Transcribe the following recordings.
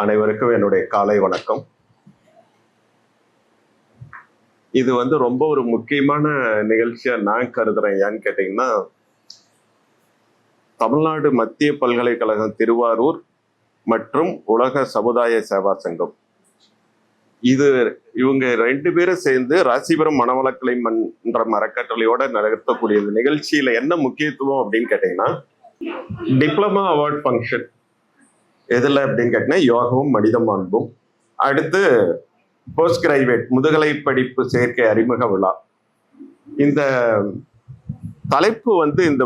அனைவருக்கும் என்னுடைய காலை வணக்கம். இது ரொம்ப ஒரு முக்கியமான நிகழ்ச்சியா நான் கருதுறேன். ஏன்னு கேட்டீங்கன்னா, தமிழ்நாடு மத்திய பல்கலைக்கழகம் திருவாரூர் மற்றும் உலக சமுதாய சேவா சங்கம் இவங்க 2 பேரும் சேர்ந்து ராசிபுரம் மனவளக்கலை மன்றம் அறக்கட்டளையோட நடத்தக்கூடிய இந்த நிகழ்ச்சியில என்ன முக்கியத்துவம் அப்படின்னு கேட்டீங்கன்னா, டிப்ளமா அவார்ட் ஃபங்க்ஷன் எதுல அப்படின்னு கேட்டீங்கன்னா, யோகமும் மனித மாண்பும். அடுத்து போஸ்ட் கிராஜுவேட் முதுகலை படிப்பு சேர்க்கை அறிமுக விழா. இந்த தலைப்பு இந்த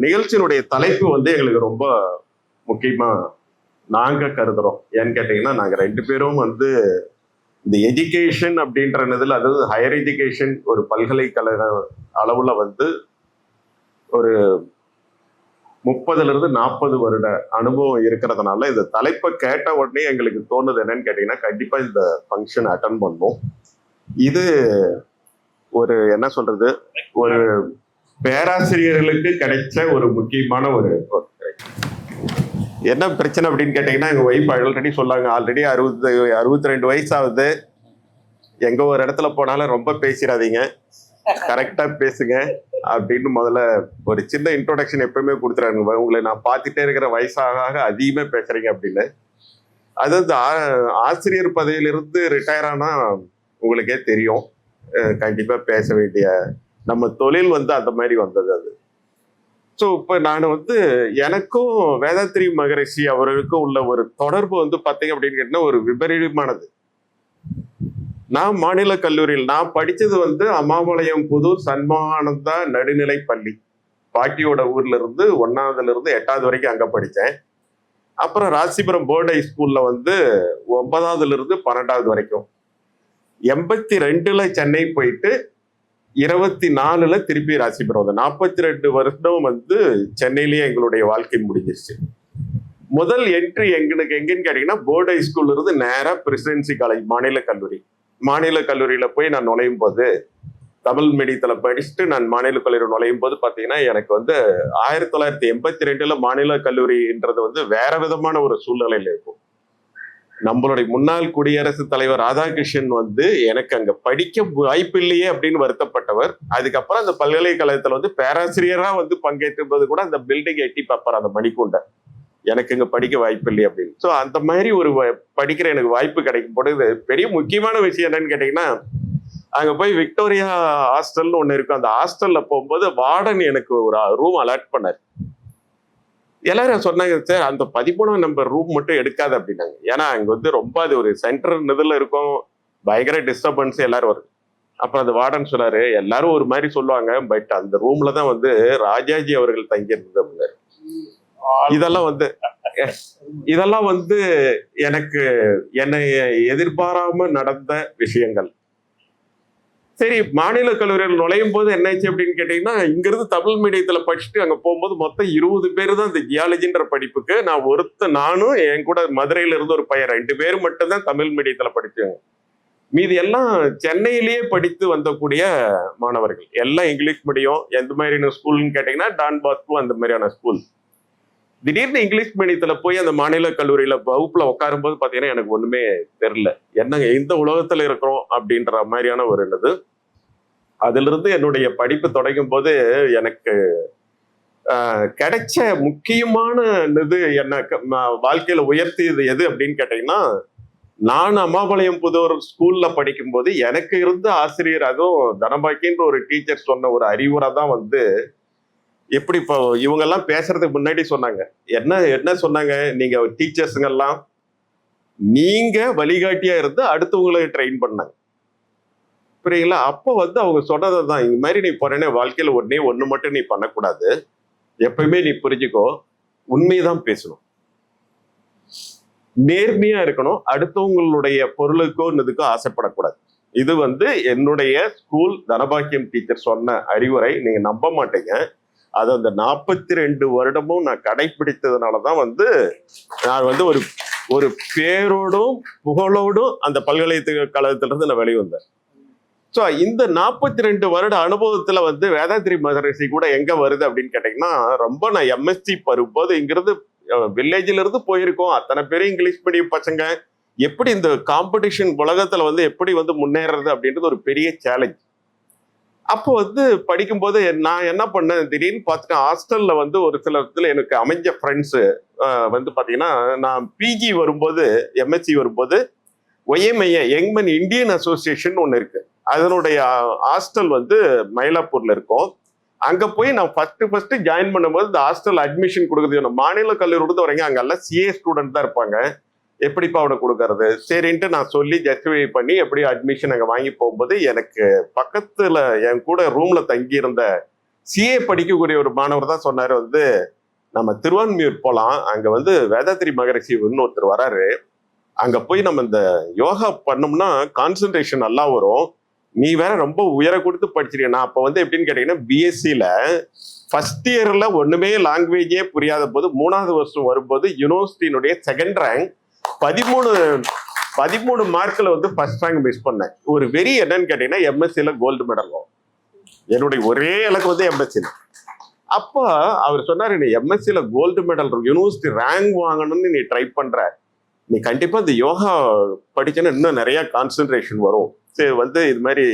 நிகழ்ச்சியினுடைய தலைப்பு எங்களுக்கு ரொம்ப முக்கியமா நாங்க கருதுறோம். ஏன்னு கேட்டீங்கன்னா, நாங்க 2 பேரும் இந்த எஜுகேஷன் அப்படின்றதுல, அதாவது ஹையர் எஜுகேஷன் ஒரு பல்கலைக்கழக அளவுல ஒரு 30ல இருந்து 40 வருட அனுபவம் இருக்கிறதுனால இந்த தலைப்பை கேட்ட உடனே எங்களுக்கு தோணுது என்னன்னு கேட்டீங்கன்னா, கண்டிப்பா இந்த ஃபங்க்ஷன் அட்டன் பண்ணும். இது ஒரு என்ன சொல்றது, ஒரு பேராசிரியர்களுக்கு கிடைச்ச ஒரு முக்கியமான ஒரு என்ன பிரச்சனை அப்படின்னு கேட்டீங்கன்னா, எங்க ஒய்ஃப் ஆல்ரெடி சொல்லாங்க, ஆல்ரெடி 62 வயசு ஆகுது, எங்க ஒரு இடத்துல போனாலும் ரொம்ப பேசிடாதீங்க, கரெக்டா பேசுங்க அப்படின்னு முதல்ல ஒரு சின்ன இன்ட்ரோடக்ஷன் எப்பவுமே கொடுத்துறாங்க. உங்களை நான் பார்த்துட்டே இருக்கிற வயசாக அதிகமா பேசுறீங்க அப்படின்னு. அது ஆசிரியர் பதவியிலிருந்து ரிட்டையர் ஆனா உங்களுக்கே தெரியும், கண்டிப்பா பேச வேண்டிய நம்ம தொழில் அந்த மாதிரி வந்தது. அது ஸோ இப்போ நான் எனக்கும் வேதாத்ரி மகரிஷி அவர்களுக்கும் உள்ள ஒரு தொடர்பு பார்த்தீங்க அப்படின்னு கேட்டீங்கன்னா ஒரு விபரீதமானது. நான் மாநில கல்லூரியில் நான் படிச்சது அம்மாபாளையம் புதூர் சண்முகானந்தா நடுநிலை பள்ளி, பாட்டியோட ஊர்ல இருந்து 1ஆவதுல இருந்து 8வது வரைக்கும் அங்க படித்தேன். அப்புறம் ராசிபுரம் போர்டு ஹை ஸ்கூல்ல 9ஆவதுல இருந்து 12வது வரைக்கும். 82ல சென்னை போயிட்டு 24ல திருப்பி ராசிபுரம். 42 வருஷம் சென்னையிலேயே எங்களுடைய வாழ்க்கை முடிஞ்சிருச்சு. முதல் என்ட்ரி எங்கன்னு கேட்டீங்கன்னா, போர்டு ஹை ஸ்கூல்ல இருந்து நேரா பிரசிடென்சி காலேஜ் மாநில கல்லூரியில போய் நான் நுழையும் போது, தமிழ் மீடியத்துல படிச்சுட்டு நான் மாநில கல்லூரி நுழையும் போது பாத்தீங்கன்னா, எனக்கு 1982ல மாநில கல்லூரின்றது வேற விதமான ஒரு சூழ்நிலையில இருக்கும். நம்மளுடைய முன்னாள் குடியரசுத் தலைவர் ராதாகிருஷ்ணன் எனக்கு அங்க படிக்க வாய்ப்பு இல்லையே அப்படின்னு வருத்தப்பட்டவர். அதுக்கப்புறம் அந்த பல்கலைக்கழகத்துல பேராசிரியரா பங்கேற்று போது கூட அந்த பில்டிங் எட்டி பார்ப்பார், அந்த மணிக்கூண்ட, எனக்கு இங்க படிக்க வாய்ப்பு இல்லை அப்படின்னு. ஸோ அந்த மாதிரி ஒரு படிக்கிற எனக்கு வாய்ப்பு கிடைக்கும் போது பெரிய முக்கியமான விஷயம் என்னன்னு கேட்டீங்கன்னா, அங்க போய் விக்டோரியா ஹாஸ்டல்னு ஒண்ணு இருக்கும். அந்த ஹாஸ்டல்ல போகும்போது வார்டன் எனக்கு ஒரு ரூம் அலாட் பண்ணார். எல்லாரும் சொன்னாங்க, சார் அந்த 13ஆம் நம்பர் ரூம் மட்டும் எடுக்காது அப்படின்னாங்க. ஏன்னா அங்க ரொம்ப அது ஒரு சென்டர் இதுல இருக்கும், பயங்கர டிஸ்டர்பன்ஸ் எல்லாரும் வரும். அப்புறம் அந்த வார்டன் சொன்னாரு, எல்லாரும் ஒரு மாதிரி சொல்லுவாங்க, பட் அந்த ரூம்ல தான் ராஜாஜி அவர்கள் தங்கியிருந்தது அப்படின்னாரு. இதெல்லாம் எனக்கு என்னை எதிர்பாராம நடந்த விஷயங்கள். சரி, மாநில கல்லூரியில் நுழையும் போது என்னாச்சு அப்படின்னு கேட்டீங்கன்னா, இங்க இருந்து தமிழ் மீடியத்துல படிச்சுட்டு அங்க போகும்போது மொத்தம் 20 பேர் தான் இந்த ஜியாலஜின்ற படிப்புக்கு. நானும் என் கூட மதுரையில இருந்து ஒரு பையன் 2 பேர் மட்டும்தான் தமிழ் மீடியத்துல படிச்சாங்க. மீதி எல்லாம் சென்னையிலேயே படித்து வந்தக்கூடிய மாணவர்கள், எல்லாம் இங்கிலீஷ் மீடியம். எந்த மாதிரியான ஸ்கூல்னு கேட்டீங்கன்னா, டான் பாஸ்கோ அந்த மாதிரியான ஸ்கூல். திடீர்னு இங்கிலீஷ் மீடியத்துல போய் அந்த மாநில கல்லூரியில வகுப்புல உட்காரும் போது பாத்தீங்கன்னா, எனக்கு ஒண்ணுமே தெரியல, என்னங்க இந்த உலகத்துல இருக்கிறோம் அப்படின்ற மாதிரியான ஒரு இது. அதுல இருந்து என்னுடைய படிப்பு தொடங்கும் போது எனக்கு கிடைச்ச முக்கியமான இது, என்ன வாழ்க்கையில உயர்த்தியது எது அப்படின்னு கேட்டீங்கன்னா, நான் அம்மாபாளையம் புதூர் ஸ்கூல்ல படிக்கும் போது எனக்கு இருந்த ஆசிரியர், அதுவும் தனபாக்கின்ற ஒரு டீச்சர் சொன்ன ஒரு அறிவுரை தான் எப்படி இப்போ இவங்க எல்லாம் பேசுறதுக்கு முன்னாடி சொன்னாங்க. என்ன சொன்னாங்க, நீங்க டீச்சர்ஸுங்கெல்லாம் நீங்க வழிகாட்டியா இருந்து அடுத்தவங்களை ட்ரெயின் பண்ணாங்க, புரியுங்களா? அப்போ அவங்க சொன்னதை தான், இந்த மாதிரி நீ போறேன்னு வாழ்க்கையில ஒண்ணு மட்டும் நீ பண்ணக்கூடாது, எப்பயுமே நீ புரிஞ்சுக்கோ, உண்மைதான் பேசணும், நேர்மையா இருக்கணும், அடுத்தவங்களுடைய பொருளுக்கோ இதுக்கோ ஆசைப்படக்கூடாது. இது என்னுடைய ஸ்கூல் தனபாக்கியம் டீச்சர் சொன்ன அறிவுரை. நீங்க நம்ப மாட்டீங்க, அது அந்த 42 வருடமும் நான் கடைபிடித்ததுனாலதான் நான் ஒரு பேரோடும் புகழோடும் அந்த பல்கலைக்கழகத்திலிருந்து நான் வெளியே வந்தேன். ஸோ இந்த 42 வருட அனுபவத்துல வேதாத்ரி மகரிஷி கூட எங்க வருது அப்படின்னு கேட்டீங்கன்னா, ரொம்ப நான் எம்எஸ்சி பரும்போது இங்கிருந்து வில்லேஜ்ல இருந்து போயிருக்கோம், அத்தனை பேரும் இங்கிலீஷ் மீடியம் பசங்க, எப்படி இந்த காம்படிஷன் உலகத்துல வந்து எப்படி வந்து முன்னேறது அப்படின்றது ஒரு பெரிய சேலஞ்ச். அப்போ வந்து படிக்கும்போது நான் என்ன பண்ணேன், திடீர்னு பார்த்துட்டு ஹாஸ்டல்ல வந்து ஒரு சில இடத்துல எனக்கு அமைஞ்ச ஃப்ரெண்ட்ஸு வந்து பார்த்தீங்கன்னா, நான் பிஜி வரும்போது, எம்எஸ்சி வரும்போது ஒய்எம்ஐஏ யங்மன் இந்தியன் அசோசியேஷன் ஒன்று இருக்கு. அதனுடைய ஹாஸ்டல் வந்து மயிலாப்பூர்ல இருக்கும். அங்க போய் நான் ஃபர்ஸ்ட் ஜாயின் பண்ணும்போது இந்த ஹாஸ்டல் அட்மிஷன் கொடுக்குறது மாநில கல்லூரி வரீங்க, அங்கெல்லாம் சிஏ ஸ்டூடெண்ட் தான் இருப்பாங்க. எப்படிப்பா அவனை கொடுக்கறது சரின்ட்டு நான் சொல்லி ஜஸ்டிஃபை பண்ணி எப்படி அட்மிஷன் அங்கே வாங்கி போகும்போது எனக்கு பக்கத்துல என் கூட ரூம்ல தங்கி இருந்த சிஏ படிக்கக்கூடிய ஒரு மாணவர் தான் சொன்னாரு வந்து, நம்ம திருவான்மியூர் போகலாம், அங்க வந்து வேதாத்திரி மகரிஷி ஒருத்தர் வராரு, அங்க போய் நம்ம இந்த யோகா பண்ணோம்னா கான்சென்ட்ரேஷன் நல்லா வரும், நீ வேற ரொம்ப உயர கொடுத்து படிச்சிருக்க. நான் அப்ப வந்து எப்படின்னு கேட்டீங்கன்னா பிஎஸ்சியில ஃபர்ஸ்ட் இயர்ல ஒண்ணுமே லாங்குவேஜே புரியாத போது 3வது வருஷம் வரும்போது யூனிவர்சிட்டியினுடைய செகண்ட் ரேங்க் 13 மார்க்ல வந்து ஃபர்ஸ்ட் ரேங்க் மிஸ் பண்ணேன். ஒரு வெறி என்னன்னு கேட்டீங்கன்னா எம்எஸ்சியில கோல்டு மெடல். என்னுடைய ஒரே இலக்கு வந்து எம்எஸ்சியில. அப்ப அவர் சொன்னாரு, நீ எம்எஸ்சியில கோல்டு மெடல் யூனிவர்சிட்டி ரேங்க் வாங்கணும்னு நீ ட்ரை பண்ற, நீ கண்டிப்பா இந்த யோகா படிச்சேன்னா இன்னும் நிறைய கான்சென்ட்ரேஷன் வரும், சரி வந்து இது மாதிரி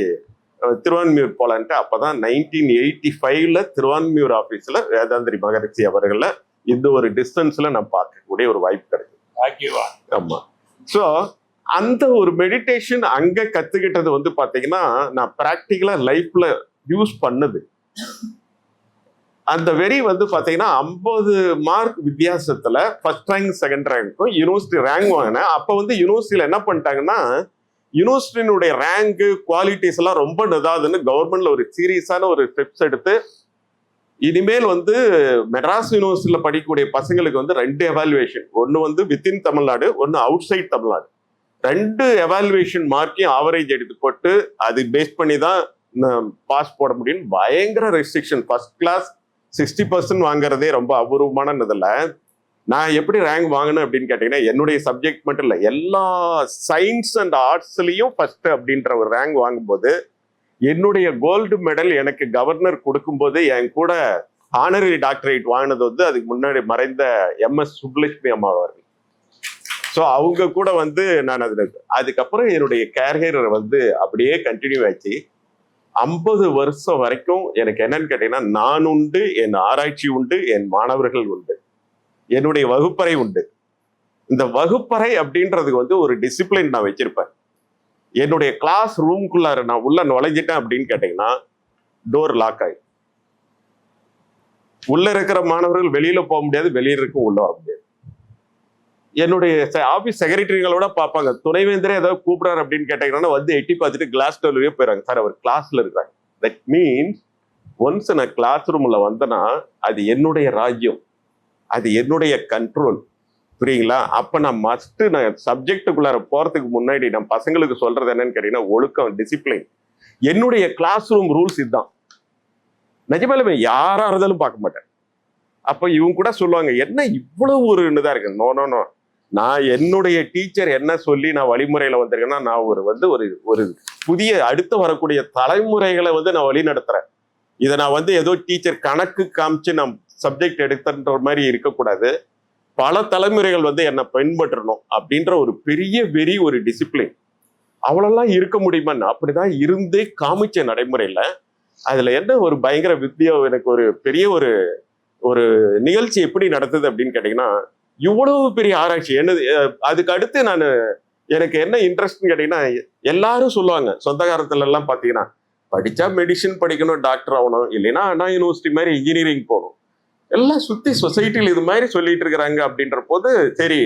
திருவான்மியூர் போலான்ட்டு. அப்பதான் 1985ல திருவான்மியூர் ஆபீஸ்ல வேதாந்திரி மகரிஷி அவர்கள இந்த ஒரு டிஸ்டன்ஸ்ல நான் பார்க்கக்கூடிய ஒரு வாய்ப்பு கிடைக்கும். ஆமா. சோ அந்த ஒரு மெடிடேஷன் அங்க கத்துக்கிட்டது வந்து பாத்தீங்கன்னா நான் பிராக்டிகலா லைஃப்ல யூஸ் பண்ணது. அந்த வெறி வந்து பாத்தீங்கன்னா 50 மார்க் வித்தியாசத்துல ஃபர்ஸ்ட் ரேங்க் செகண்ட் ரேங்க்கும் யூனிவர்சிட்டி ரேங்க் வாங்கினேன். அப்ப வந்து யூனிவர்சிட்டியில என்ன பண்ணிட்டாங்கன்னா, யூனிவர்சிட்டியினுடைய ரேங்க் குவாலிட்டிஸ் எல்லாம் ரொம்ப நதாதுன்னு கவர்மெண்ட்ல ஒரு சீரியஸான ஒரு ஸ்டெப்ஸ் எடுத்து, இனிமேல் வந்து மெட்ராஸ் யூனிவர்சிட்டியில படிக்கக்கூடிய பசங்களுக்கு வந்து 2 எவாலுவேஷன், ஒன்னு வந்து வித்தின் தமிழ்நாடு, ஒன்னு அவுட் சைட் தமிழ்நாடு, 2 எவாலுவேஷன் மார்க்கையும் ஆவரேஜ் எடுத்து போட்டு அது பேஸ் பண்ணி தான் பாஸ் போட முடியும். பயங்கர ரெஸ்ட்ரிக்ஷன். ஃபர்ஸ்ட் கிளாஸ் 60% வாங்குறதே ரொம்ப அபூர்வமானதுல நான் எப்படி ரேங்க் வாங்கினேன் அப்படின்னு கேட்டீங்கன்னா, என்னுடைய சப்ஜெக்ட் மட்டும் இல்லை, எல்லா சயின்ஸ் அண்ட் ஆர்ட்ஸ்லயும் ஃபர்ஸ்ட் அப்படின்ற ஒரு ரேங்க் வாங்கும்போது என்னுடைய கோல்டு மெடல் எனக்கு கவர்னர் கொடுக்கும்போது என் கூட ஆனரரி டாக்டரேட் வாங்கினது வந்து அதுக்கு முன்னாடி மறைந்த எம்எஸ் சுப்புலட்சுமி அம்மா அவர்கள். ஸோ அவங்க கூட வந்து நான் அதுக்கப்புறம் என்னுடைய கேரியர் வந்து அப்படியே கண்டினியூ ஆச்சு. 50 வருஷம் வரைக்கும் எனக்கு என்னன்னு கேட்டீங்கன்னா, நான் உண்டு, என் ஆராய்ச்சி உண்டு, என் மாணவர்கள் உண்டு, என்னுடைய வகுப்பறை உண்டு. இந்த வகுப்பறை அப்படின்றதுக்கு வந்து ஒரு டிசிப்ளின் நான் வச்சிருப்பேன். என்னுடைய கிளாஸ் ரூம்குள்ளார நான் உள்ள நுழைஞ்சிட்டேன் அப்படின்னு கேட்டீங்கன்னா டோர் லாக் ஆகி, உள்ள இருக்கிற மாணவர்கள் வெளியில போக முடியாது, வெளியில இருக்கும் உள்ள போக முடியாது. என்னுடைய ஆபீஸ் செக்ரட்டரிகளோட பார்ப்பாங்க, துணைவேந்தரே ஏதாவது கூப்பிடாரு அப்படின்னு கேட்டீங்கன்னா வந்து எட்டி பார்த்துட்டு கிளாஸ் டோர்லயே போயிடுறாங்க, சார் அவர் கிளாஸ்ல இருக்காங்க. தட் மீன்ஸ் ஒன்ஸ் நான் கிளாஸ் ரூம்ல வந்தேன்னா அது என்னுடைய ராஜ்யம், அது என்னுடைய கண்ட்ரோல், புரியுங்களா? அப்ப நான் நான் சப்ஜெக்டுக்குள்ளார போறதுக்கு முன்னாடி நான் பசங்களுக்கு சொல்றது என்னன்னு கேட்டீங்கன்னா, ஒழுக்கம், டிசிப்ளின். என்னுடைய கிளாஸ் ரூம் ரூல்ஸ் இதுதான். நிஜமாலுமே யாரா இருந்தாலும் பார்க்க மாட்டேன். அப்ப இவங்க கூட சொல்லுவாங்க, என்ன இவ்வளவு ஒரு இதுதான் இருக்கு. நோ நோ நோ, நான் என்னுடைய டீச்சர் என்ன சொல்லி நான் வழிமுறையில வந்திருக்கேன்னா, நான் ஒரு புதிய அடுத்து வரக்கூடிய தலைமுறைகளை வந்து நான் வழி நடத்துறேன். இதை நான் வந்து ஏதோ டீச்சர் கணக்கு காமிச்சு நான் சப்ஜெக்ட் எடுத்துன்ற மாதிரி இருக்கக்கூடாது. பல தலைமுறைகள் வந்து என்னை பின்பற்றணும் அப்படின்ற ஒரு பெரிய வெறி, ஒரு டிசிப்ளின். அவ்வளோலாம் இருக்க முடியுமா? அப்படிதான் இருந்தே காமிச்ச நடைமுறையில. அதுல என்ன ஒரு பயங்கர வித்தியா, எனக்கு ஒரு பெரிய ஒரு நிகழ்ச்சி எப்படி நடத்துது அப்படின்னு கேட்டீங்கன்னா, இவ்வளவு பெரிய ஆராய்ச்சி என்னது. அதுக்கு அடுத்து எனக்கு என்ன இன்ட்ரெஸ்ட்னு கேட்டீங்கன்னா, எல்லாரும் சொல்லுவாங்க சொந்தக்காரத்துல எல்லாம் பாத்தீங்கன்னா, படிச்சா மெடிசின் படிக்கணும், டாக்டர் ஆகணும், இல்லைன்னா அண்ணா யூனிவர்சிட்டி மாதிரி இன்ஜினியரிங் போகணும், எல்லாம் சுத்தி சொசைட்டியில் இது மாதிரி சொல்லிட்டு இருக்கிறாங்க. அப்படின்ற போது சரி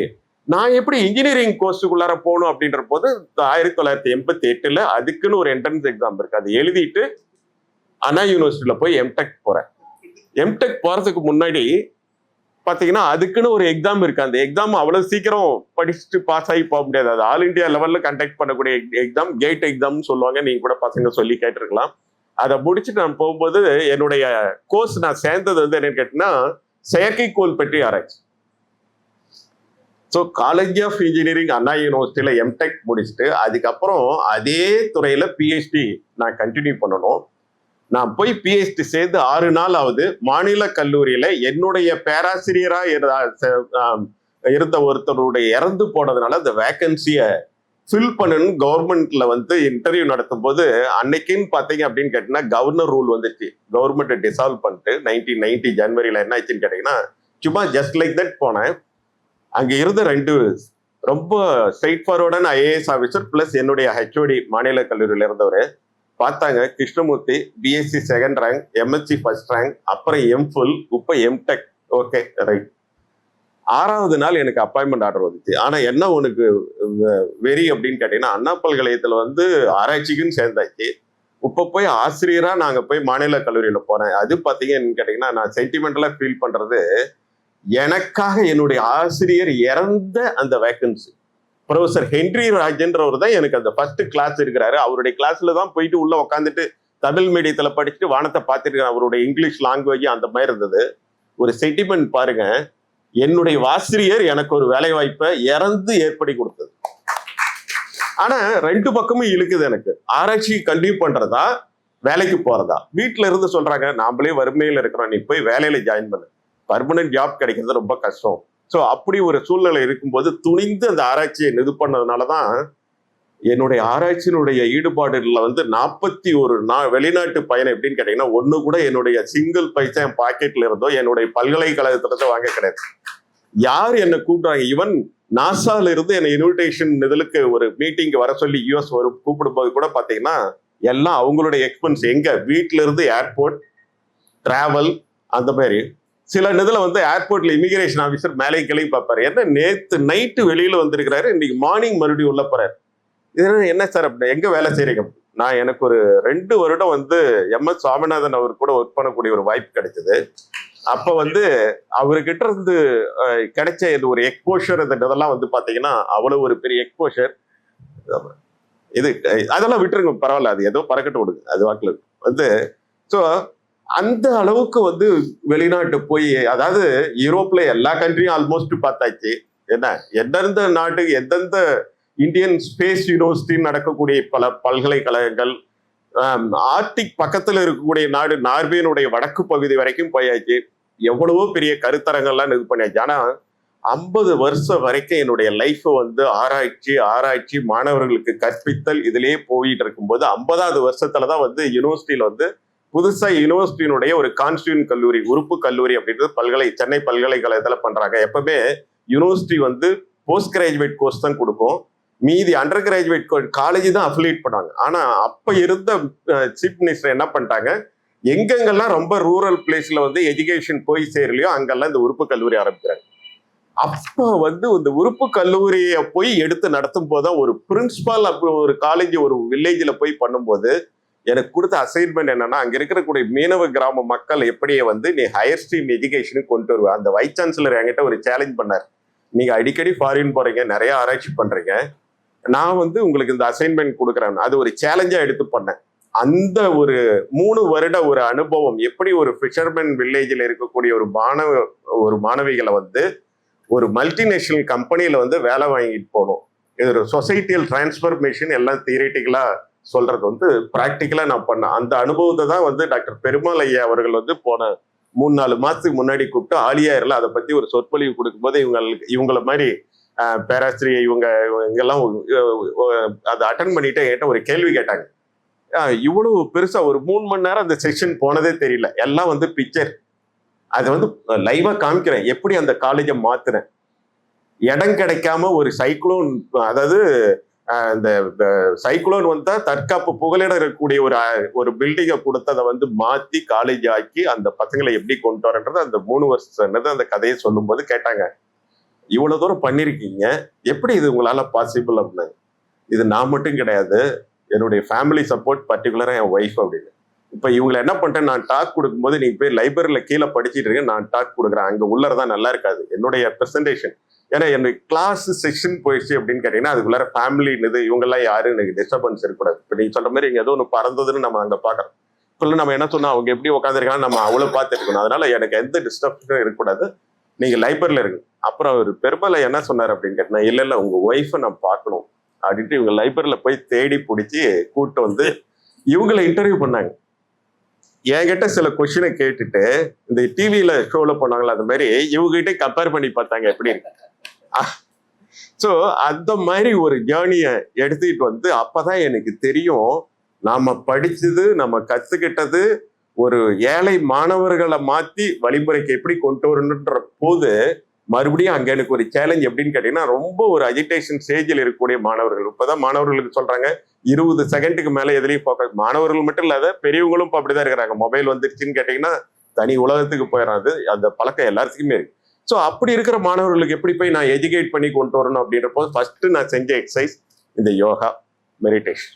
நான் எப்படி இன்ஜினியரிங் கோர்ஸுக்குள்ளார போகணும் அப்படின்ற போது 1988ல அதுக்குன்னு ஒரு என்ட்ரன்ஸ் எக்ஸாம் இருக்கு, அது எழுதிட்டு அண்ணா யூனிவர்சிட்டியில போய் எம்டெக் போறேன். எம்டெக் போறதுக்கு முன்னாடி பாத்தீங்கன்னா அதுக்குன்னு ஒரு எக்ஸாம் இருக்கு. அந்த எக்ஸாம் அவ்வளவு சீக்கிரம் படிச்சுட்டு பாஸ் ஆகி போக முடியாது. அது ஆல் இண்டியா லெவல்ல கண்டக்ட் பண்ணக்கூடிய எக்ஸாம், கேட் எக்ஸாம்னு சொல்லுவாங்க. நீங்க கூட பசங்க சொல்லி கேட்டிருக்கலாம். அதை முடிச்சுட்டு நான் போகும்போது என்னுடைய கோர்ஸ் நான் சேர்ந்தது வந்து என்னன்னு கேட்டீங்கன்னா, செயற்கைக்கோள் பற்றி ஆராய்ச்சி. ஸோ காலேஜ் ஆஃப் இன்ஜினியரிங் அண்ணா யூனிவர்சிட்டியில எம்டெக் முடிச்சுட்டு அதுக்கப்புறம் அதே துறையில பிஹெச்டி நான் கண்டினியூ பண்ணணும். நான் போய் பிஹெச்டி சேர்ந்து 6 நாள் ஆகுது. மாநில கல்லூரியில என்னுடைய பேராசிரியரா இருந்த ஒருத்தருடைய இறந்து போனதுனால அந்த வேகன்சிய ஃபில் பண்ணணும் கவர்மெண்ட்ல வந்து இன்டர்வியூ நடத்தும் போது அன்னைக்குன்னு பாத்தீங்க அப்படின்னு கேட்டீங்கன்னா கவர்னர் ரூல் வந்துச்சு. கவர்மெண்ட் டிசால்வ் பண்ணிட்டு 1990 ஜனவரியில என்ன ஆச்சுன்னு கேட்டீங்கன்னா சும்மா ஜஸ்ட் லைக் தட் போனேன். அங்க இருந்த 2 ரொம்ப ஸ்ட்ரெயிட் ஃபார்வர்டான ஐஏஎஸ் ஆஃபீஸர் பிளஸ் என்னுடைய ஹெச்ஓடி மாநில கல்லூரியில இருந்தவர் பார்த்தாங்க. Krishnamurthy BSc 2nd rank, MSc 1st rank, அப்புறம் எம்ஃபுல், இப்போ எம்டெக். Okay right. 6வது நாள் எனக்கு அப்பாயின்மெண்ட் ஆர்டர் வந்துச்சு. ஆனா என்ன உனக்கு வெறி அப்படின்னு கேட்டீங்கன்னா அண்ணா பல்கலைக்கழகத்துல வந்து ஆராய்ச்சிக்குன்னு சேர்ந்தாச்சு. இப்போ போய் ஆசிரியரா நாங்க போய் மாநில கல்லூரியில போனேன். அது பாத்தீங்கன்னு கேட்டீங்கன்னா நான் சென்டிமெண்டலா ஃபீல் பண்றது எனக்காக என்னுடைய ஆசிரியர் இறந்த அந்த வேக்கன்சி. ப்ரொஃபசர் ஹென்ரி ராஜன்றவர் தான் எனக்கு அந்த ஃபர்ஸ்ட் கிளாஸ் இருக்கிறாரு. அவருடைய கிளாஸ்ல தான் போயிட்டு உள்ள உட்காந்துட்டு தமிழ் மீடியத்துல படிச்சுட்டு வானத்தை பார்த்துட்டு அவருடைய இங்கிலீஷ் லாங்குவேஜ் அந்த மாதிரி இருந்தது. ஒரு சென்டிமெண்ட் பாருங்க, என்னுடைய ஆசிரியர் எனக்கு ஒரு வேலை வாய்ப்பை இறந்து ஏற்படுத்தி கொடுத்தது. ஆனா 2 பக்கமும் இழுக்குது எனக்கு. ஆராய்ச்சி கண்டினியூ பண்றதா வேலைக்கு போறதா? வீட்டுல இருந்து சொல்றாங்க நாமளே வறுமையில இருக்கிறோம், நீ போய் வேலையில ஜாயின் பண்ணு, பர்மனன்ட் ஜாப் கிடைக்கிறது ரொம்ப கஷ்டம். ஸோ அப்படி ஒரு சூழ்நிலை இருக்கும்போது துணிந்து அந்த ஆராய்ச்சியை இது பண்ணதுனாலதான் என்னுடைய ஆராய்ச்சியினுடைய ஈடுபாடுல வந்து 41 வெளிநாட்டு பயணம். எப்படின்னு கேட்டீங்கன்னா ஒண்ணு கூட என்னுடைய சிங்கிள் பைசா என் பாக்கெட்ல இருந்தோ என்னுடைய பல்கலைக்கழகத்துல வாங்க கிடையாது. யார் என்னை கூப்பிடுறாங்க, ஈவன் நாசால இருந்து என்னை இன்விடேஷன் இதுக்கு ஒரு மீட்டிங் வர சொல்லி யூஎஸ் கூப்பிடும்போது கூட பாத்தீங்கன்னா எல்லாம் அவங்களுடைய எக்ஸ்பென்ஸ். எங்க வீட்டுல இருந்து ஏர்போர்ட் டிராவல் அந்த மாதிரி. சில இதுல வந்து ஏர்போர்ட்ல இமிகிரேஷன் ஆஃபீஸர் மேலே கிளம்பி பார்ப்பாரு, என்ன நேத்து நைட்டு வெளியில வந்திருக்கிறாரு, இன்னைக்கு மார்னிங் மறுபடியும் உள்ள போறாரு. இது என்ன சார் அப்படி எங்க வேலை செய்றீங்க? நான் எனக்கு ஒரு 2 வருடம் வந்து MS சுவாமிநாதன் அவர் கூட ஒர்க் பண்ணக்கூடிய ஒரு வாய்ப்பு கிடைச்சது. அப்ப வந்து அவர்கிட்ட இருந்து கிடைச்ச இது ஒரு எக்ஸ்போஷர், இதெல்லாம் வந்து பாத்தீங்கன்னா அவ்வளவு ஒரு பெரிய எக்ஸ்போஷர். இது அதெல்லாம் விட்டுருங்க, பரவாயில்ல, அது ஏதோ பறக்கட்டு விடுங்க, அது வாக்குல வந்து. ஸோ அந்த அளவுக்கு வந்து வெளிநாட்டு போய், அதாவது யூரோப்ல எல்லா கண்ட்ரியும் ஆல்மோஸ்ட் பார்த்தாச்சு. என்ன எந்தெந்த நாட்டு எந்தெந்த இந்தியன் ஸ்பேஸ் யூனிவர்சிட்டி நடக்கக்கூடிய பல பல்கலைக்கழகங்கள், ஆர்டிக் பக்கத்துல இருக்கக்கூடிய நாடு நார்வேனுடைய வடக்கு பகுதி வரைக்கும் போயாச்சு. எவ்வளவோ பெரிய கருத்தரங்கள்லாம் இது பண்ணியாச்சு. ஆனா 50 வருஷம் வரைக்கும் என்னுடைய லைஃப் வந்து ஆராய்ச்சி மாணவர்களுக்கு கற்பித்தல் இதுலயே போயிட்டு இருக்கும்போது 50வது வருஷத்துலதான் வந்து யூனிவர்சிட்டியில வந்து புதுசா யூனிவர்சிட்டியினுடைய ஒரு கான்ஸ்டியூண்ட் கல்லூரி, உறுப்பு கல்லூரி அப்படின்றது சென்னை பல்கலைக்கழகத்துல பண்றாங்க. எப்பவுமே யூனிவர்சிட்டி வந்து போஸ்ட் கிராஜுவேட் கோர்ஸ் தான் கொடுக்கும், மீதி அண்டர் கிராஜுவேட் காலேஜ் தான் அஃபிலியேட் பண்ணாங்க. ஆனா அப்ப இருந்த சீஃப் மினிஸ்டர் என்ன பண்ணிட்டாங்க, எங்கெங்கெல்லாம் ரொம்ப ரூரல் பிளேஸ்ல வந்து எஜுகேஷன் போய் சேரலையோ அங்கெல்லாம் இந்த உறுப்பு கல்லூரி ஆரம்பிக்கிறாங்க. அப்ப வந்து இந்த உறுப்பு கல்லூரியை போய் எடுத்து நடத்தும் போதுதான் ஒரு பிரின்சிபால் அப்படி ஒரு காலேஜ் ஒரு வில்லேஜ்ல போய் பண்ணும்போது எனக்கு கொடுத்த அசைன்மெண்ட் என்னன்னா, அங்க இருக்கக்கூடிய மீனவ கிராம மக்கள் எப்படியே வந்து நீ ஹையர் ஸ்ட்ரீம் எஜுகேஷனுக்கு கொண்டு வருவ. அந்த வைஸ் சான்சலர் என்கிட்ட ஒரு சேலஞ்ச் பண்ணார், நீங்க அடிக்கடி ஃபாரின் போறீங்க, நிறைய ஆராய்ச்சி பண்றீங்க, நான் வந்து உங்களுக்கு இந்த அசைன்மெண்ட் கொடுக்குறேன். அது ஒரு சேலஞ்சா எடுத்து பண்ணேன். அந்த ஒரு 3 வருட ஒரு அனுபவம், எப்படி ஒரு ஃபிஷர்மேன் வில்லேஜில் இருக்கக்கூடிய ஒரு மாணவிகளை வந்து ஒரு மல்டிநேஷனல் கம்பெனியில வந்து வேலை வாங்கிட்டு போகணும். இது ஒரு சொசைட்டியல் டிரான்ஸ்ஃபர்மேஷன், எல்லாம் தியரிட்டிக்கலா சொல்றது வந்து பிராக்டிக்கலா நான் பண்ணேன். அந்த அனுபவத்தை தான் வந்து டாக்டர் பெருமாள் ஐயா அவர்கள் வந்து போன 3-4 மாசத்துக்கு முன்னாடி கூப்பிட்டு ஆலியாரில் அதை பத்தி ஒரு சொற்பொழிவு கொடுக்கும்போது இவங்கள மாதிரி பேராசிரியர் இவங்கெல்லாம் அதை அட்டன் பண்ணிட்டு என்கிட்ட ஒரு கேள்வி கேட்டாங்க. இவ்வளவு பெருசா ஒரு 3 மணி நேரம் அந்த செஷன் போனதே தெரியல. எல்லாம் வந்து பிக்சர், அதை வந்து லைவா காமிக்கிறேன், எப்படி அந்த காலேஜை மாத்துறேன். இடம் கிடைக்காம ஒரு சைக்ளோன், அதாவது இந்த சைக்ளோன் வந்தா தற்காப்பு புகலிடம் இருக்கக்கூடிய ஒரு பில்டிங்கை கொடுத்து அதை வந்து மாத்தி காலேஜ் ஆக்கி அந்த பசங்களை எப்படி கொண்டு வரன்றது அந்த 3 வருஷம் அந்த கதையை சொல்லும் போது கேட்டாங்க, இவ்வளவு தூரம் பண்ணிருக்கீங்க, எப்படி இது உங்களால பாசிபிள் அப்படின்னாங்க. இது நான் மட்டும் கிடையாது, என்னுடைய ஃபேமிலி சப்போர்ட், பர்டிகுலரா என் ஒய்ஃப் அப்படின்னு. இப்ப இவங்களை என்ன பண்ணிட்டேன், நான் டாக் கொடுக்கும்போது நீங்க போய் லைப்ரரியில கீழே படிச்சுட்டு இருக்கேன், நான் டாக் கொடுக்குறேன், அங்க உள்ளதான் நல்லா இருக்காது என்னுடைய ப்ரெசன்டேஷன். ஏன்னா என்னுடைய கிளாஸ் செக்ஷன் போயிடுச்சு அப்படின்னு கேட்டீங்கன்னா அதுக்குள்ளார ஃபேமிலி இது இவங்கெல்லாம் யாரும் எனக்கு டிஸ்டர்பன்ஸ் இருக்கக்கூடாது. இப்போ நீங்க சொல்ற மாதிரி இங்க ஏதோ ஒன்று பறந்ததுன்னு நம்ம அங்க பாக்குறோம். இப்போ நம்ம என்ன சொன்னா அவங்க எப்படி உட்காந்துருக்காங்க நம்ம அவ்வளவு பார்த்துட்டு இருக்கணும். அதனால எனக்கு எந்த டிஸ்டர்பன்ஸும் இருக்கக்கூடாது, நீங்க லைப்ரரியில இருக்கு. அப்புறம் அவர் பெருமாள் என்ன சொன்னார் அப்படின்னு கேட்டேன்னா, இல்ல உங்க ஒய்ஃபை நான் பார்க்கணும் அப்படின்ட்டு இவங்க லைப்ரரியில போய் தேடி பிடிச்சி கூப்பிட்டு வந்து இவங்களை இன்டர்வியூ பண்ணாங்க. என்கிட்ட சில கொஸ்டினை கேட்டுட்டு இந்த டிவியில ஷோல போனாங்களா அந்த மாதிரி இவங்ககிட்ட கம்பேர் பண்ணி பார்த்தாங்க எப்படி இருக்கு. ஸோ அந்த மாதிரி ஒரு ஜேர்னியை எடுத்துக்கிட்டு வந்து அப்பதான் எனக்கு தெரியும் நாம படிச்சது நம்ம கத்துக்கிட்டது ஒரு ஏழை மாணவர்களை மாத்தி வழிமுறைக்கு எப்படி கொண்டு வரணுன்ற போது மறுபடியும் அங்க எனக்கு ஒரு சேலஞ்ச் எப்படின்னு கேட்டீங்கன்னா ரொம்ப ஒரு அஜிடேஷன் ஸ்டேஜில் இருக்கக்கூடிய மாணவர்கள். இப்பதான் மாணவர்களுக்கு சொல்றாங்க 20 செகண்டுக்கு மேல எதுலையும் ஃபோக்கஸ். மாணவர்கள் மட்டும் இல்லாத பெரியவங்களும் இப்போ அப்படிதான் இருக்கிறாங்க. மொபைல் வந்துருச்சுன்னு கேட்டீங்கன்னா தனி உலகத்துக்கு போயிடாது. அந்த பழக்கம் எல்லாத்துக்குமே இருக்கு. ஸோ அப்படி இருக்கிற மாணவர்களுக்கு எப்படி போய் நான் எஜுகேட் பண்ணி கொண்டு வரணும் அப்படின்றப்போ ஃபர்ஸ்ட் நான் செஞ்ச எக்ஸசைஸ் இந்த யோகா மெடிடேஷன்.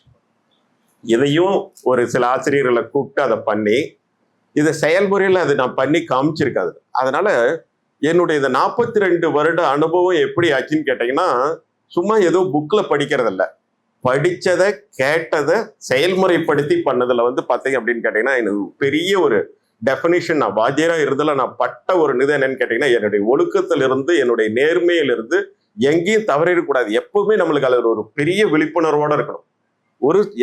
இதையும் ஒரு சில ஆசிரியர்களை கூப்பிட்டு அதை பண்ணி இதை செயல்முறையில் அது நான் பண்ணி காமிச்சிருக்காது. அதனால என்னுடைய இந்த 42 வருட அனுபவம் எப்படி ஆச்சுன்னு கேட்டீங்கன்னா சும்மா ஏதோ புக்ல படிக்கிறதில்ல, படிச்சதை கேட்டதை செயல்முறைப்படுத்தி பண்ணதுல வந்து பார்த்தீங்க அப்படின்னு கேட்டீங்கன்னா எனக்கு பெரிய ஒரு டெஃபினிஷன். நான் வாத்தியரா இருந்ததுல நான் பட்ட ஒரு நிதி என்னன்னு கேட்டீங்கன்னா என்னுடைய ஒழுக்கத்திலிருந்து என்னுடைய நேர்மையிலிருந்து எங்கேயும் தவறிடக்கூடாது. எப்பவுமே நம்மளுக்கு அதில் ஒரு பெரிய விழிப்புணர்வோட இருக்கணும்.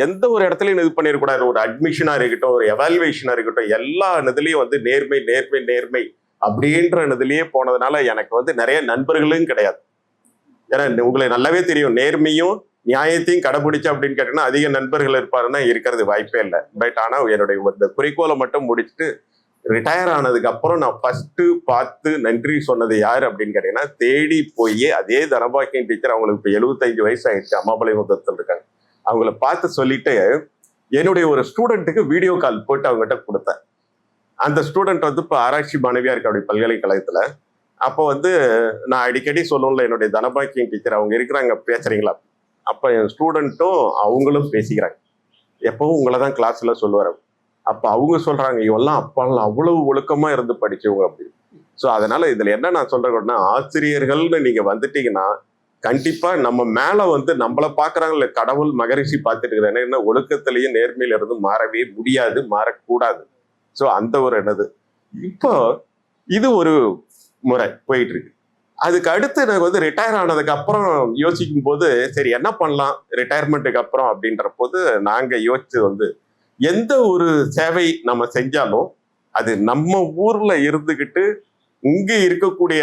எந்த ஒரு இடத்துலையும் இது பண்ணிடக்கூடாது. ஒரு அட்மிஷனா இருக்கட்டும், ஒரு எவாலுவேஷனா இருக்கட்டும், எல்லா இதுலயும் வந்து நேர்மை நேர்மை நேர்மை அப்படின்ற இதுலயே போனதுனால எனக்கு வந்து நிறைய நண்பர்களும் கிடையாது. ஏன்னா உங்களுக்கு நல்லாவே தெரியும், நேர்மையும் நியாயத்தையும் கடைபிடிச்சு அப்படின்னு கேட்டீங்கன்னா அதிக நண்பர்கள் இருப்பாருன்னா இருக்கிறது வாய்ப்பே இல்லை. பட் ஆனா என்னுடைய இந்த குறிக்கோளை மட்டும் முடிச்சுட்டு ரிட்டையர் ஆனதுக்கு அப்புறம் நான் ஃபர்ஸ்ட் பார்த்து நன்றி சொன்னது யாரு அப்படின்னு கேட்டீங்கன்னா தேடி போய் அதே தனபாக்கியம் டீச்சர், அவங்களுக்கு இப்போ 75 வயசு ஆயிடுச்சு, அம்மாபாளையம் இருக்காங்க. அவங்கள பார்த்து சொல்லிட்டு என்னுடைய ஒரு ஸ்டூடெண்ட்டுக்கு வீடியோ கால் போட்டு அவங்ககிட்ட கொடுத்தேன். அந்த ஸ்டூடெண்ட் வந்து இப்போ ஆராய்ச்சி மாணவியா இருக்கு அப்படி பல்கலைக்கழகத்துல. அப்போ வந்து நான் அடிக்கடி சொல்லணும்ல என்னுடைய தனபாக்கியம் டீச்சர் அவங்க இருக்கிறாங்க பேசுறீங்களா. அப்ப என் ஸ்டூடெண்ட்டும் அவங்களும் பேசிக்கிறாங்க. எப்பவும் உங்களை தான் கிளாஸ்ல சொல்லுவார். அப்ப அவங்க சொல்றாங்க இவெல்லாம் அப்பாலாம் அவ்வளவு ஒழுக்கமா இருந்து படிச்சவங்க அப்படின்னு. ஸோ அதனால இதுல என்ன நான் சொல்றேன்னா ஆசிரியர்கள்னு நீங்க வந்துட்டீங்கன்னா கண்டிப்பா நம்ம மேல வந்து நம்மளை பாக்குறாங்கல்ல, கடவுள் மகரிஷி பார்த்துட்டு இருக்கிறேன் என்ன ஒழுக்கத்திலையும் நேர்மையில இருந்து மாறவே முடியாது, மாறக்கூடாது. ஸோ அந்த ஒரு என்னது இப்போ இது ஒரு முறை போயிட்டு இருக்கு. அதுக்கு அடுத்து எனக்கு வந்து ரிட்டையர் ஆனதுக்கு அப்புறம் யோசிக்கும் போது சரி என்ன பண்ணலாம் ரிட்டையர்மெண்ட்டுக்கு அப்புறம் அப்படின்ற போது நாங்க யோசிச்சு வந்து எந்த ஒரு சேவை நம்ம செஞ்சாலும் அது நம்ம ஊர்ல இருந்துகிட்டு இங்க இருக்கக்கூடிய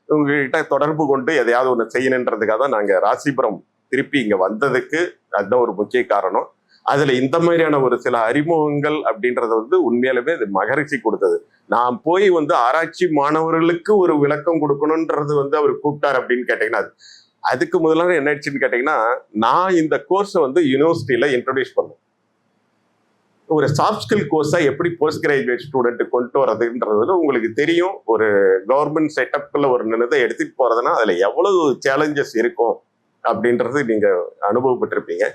உங்ககிட்ட தொடர்பு கொண்டு எதையாவது ஒன்று செய்யணுன்றதுக்காக தான் நாங்க ராசிபுரம் திருப்பி இங்க வந்ததுக்கு அதுதான் ஒரு முக்கிய காரணம். அதுல இந்த மாதிரியான ஒரு சில அறிமுகங்கள் அப்படின்றது வந்து உண்மையாலுமே இது மகரிஷி கொடுத்தது. நான் போய் வந்து ஆராய்ச்சி மாணவர்களுக்கு ஒரு விளக்கம் கொடுக்கணுன்றது வந்து அவர் கூப்பிட்டார் அப்படின்னு கேட்டீங்கன்னா அதுக்கு முதல்ல என்ன ஆச்சுன்னு கேட்டீங்கன்னா நான் இந்த கோர்ஸை வந்து யூனிவர்சிட்டியில இன்ட்ரடியூஸ் பண்ணேன். ஒரு சாஃப்ட் ஸ்கில் கோர்ஸா எப்படி போஸ்ட் கிராஜுவேட் ஸ்டூடெண்ட் கொண்டு வரதுன்றது உங்களுக்கு தெரியும். ஒரு கவர்மெண்ட் செட்டப்ல ஒரு நிலத்தை எடுத்துட்டு போறதுன்னா அதுல எவ்வளவு சேலஞ்சஸ் இருக்கும் அப்படின்றது நீங்க அனுபவப்பட்டிருப்பீங்க.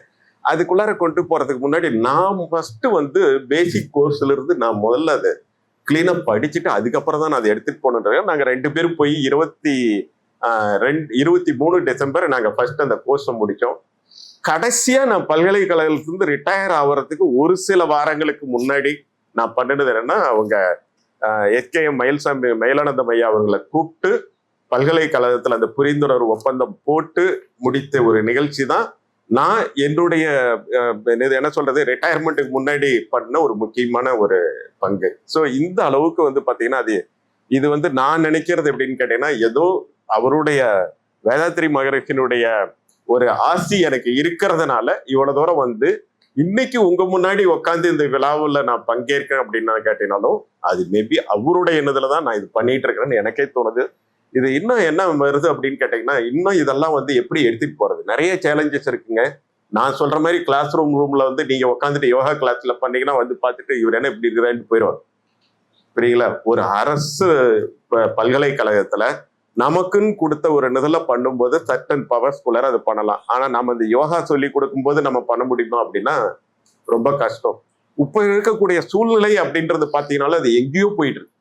அதுக்குள்ளார கொண்டு போறதுக்கு முன்னாடி நான் ஃபர்ஸ்ட் வந்து பேசிக் கோர்ஸ்ல இருந்து நான் முதல்ல அதை கிளீனா படிச்சுட்டு அதுக்கப்புறம் தான் நான் அதை எடுத்துட்டு போனோன்ற. நாங்க 2 பேரும் போய் 23 டிசம்பர் நாங்க ஃபர்ஸ்ட் அந்த கோர்ஸை முடிச்சோம். கடைசியா நான் பல்கலைக்கழகத்திலிருந்து ரிட்டையர் ஆகிறதுக்கு ஒரு சில வாரங்களுக்கு முன்னாடி நான் பண்ணினது என்னன்னா அவங்க எஸ்கேஎம் மயிலானந்தம் ஐயா அவர்களை கூப்பிட்டு பல்கலைக்கழகத்துல அந்த புரிந்துணர்வு ஒப்பந்தம் போட்டு முடித்த ஒரு நிகழ்ச்சி தான் நான் என்னுடைய என்ன சொல்றது ரிட்டையர்மெண்ட்டுக்கு முன்னாடி பண்ண ஒரு முக்கியமான ஒரு பங்கு. ஸோ இந்த அளவுக்கு வந்து பாத்தீங்கன்னா இது வந்து நான் நினைக்கிறது எப்படின்னு கேட்டீங்கன்னா ஏதோ அவருடைய வேதாத்ரி மகரிஷினுடைய ஒரு ஆசி எனக்கு இருக்கிறதுனால இவ்வளவு தூரம் வந்து இன்னைக்கு உங்க முன்னாடி உட்காந்து இந்த விழாவில் நான் பங்கேற்கிறேன் அப்படின்னு கேட்டீங்கன்னாலும் அது மேபி அவருடைய எண்ணதுலதான் நான் இது பண்ணிட்டு இருக்கிறேன்னு எனக்கே தோணுது. இது இன்னும் என்ன வருது அப்படின்னு கேட்டீங்கன்னா இன்னும் இதெல்லாம் வந்து எப்படி எடுத்துட்டு போறது நிறைய சேலஞ்சஸ் இருக்குங்க. நான் சொல்ற மாதிரி கிளாஸ் ரூம்ல வந்து நீங்க உட்காந்துட்டு யோகா கிளாஸ்ல பண்ணீங்கன்னா வந்து பார்த்துட்டு இவர் என்ன இப்படி இருக்கிறான்னு போயிடுவார். புரியுங்களா? ஒரு அரசு பல்கலைக்கழகத்துல நமக்குன்னு கொடுத்த ஒரு நிதல பண்ணும்போது சர்டன் பவர்ஸ்குள்ளார அது பண்ணலாம். ஆனா நம்ம இந்த யோகா சொல்லி கொடுக்கும்போது நம்ம பண்ண முடியுமா அப்படின்னா ரொம்ப கஷ்டம். இப்ப இருக்கக்கூடிய சூழ்நிலை அப்படின்றது பாத்தீங்கன்னால அது எங்கேயோ போயிட்டு இருக்கு.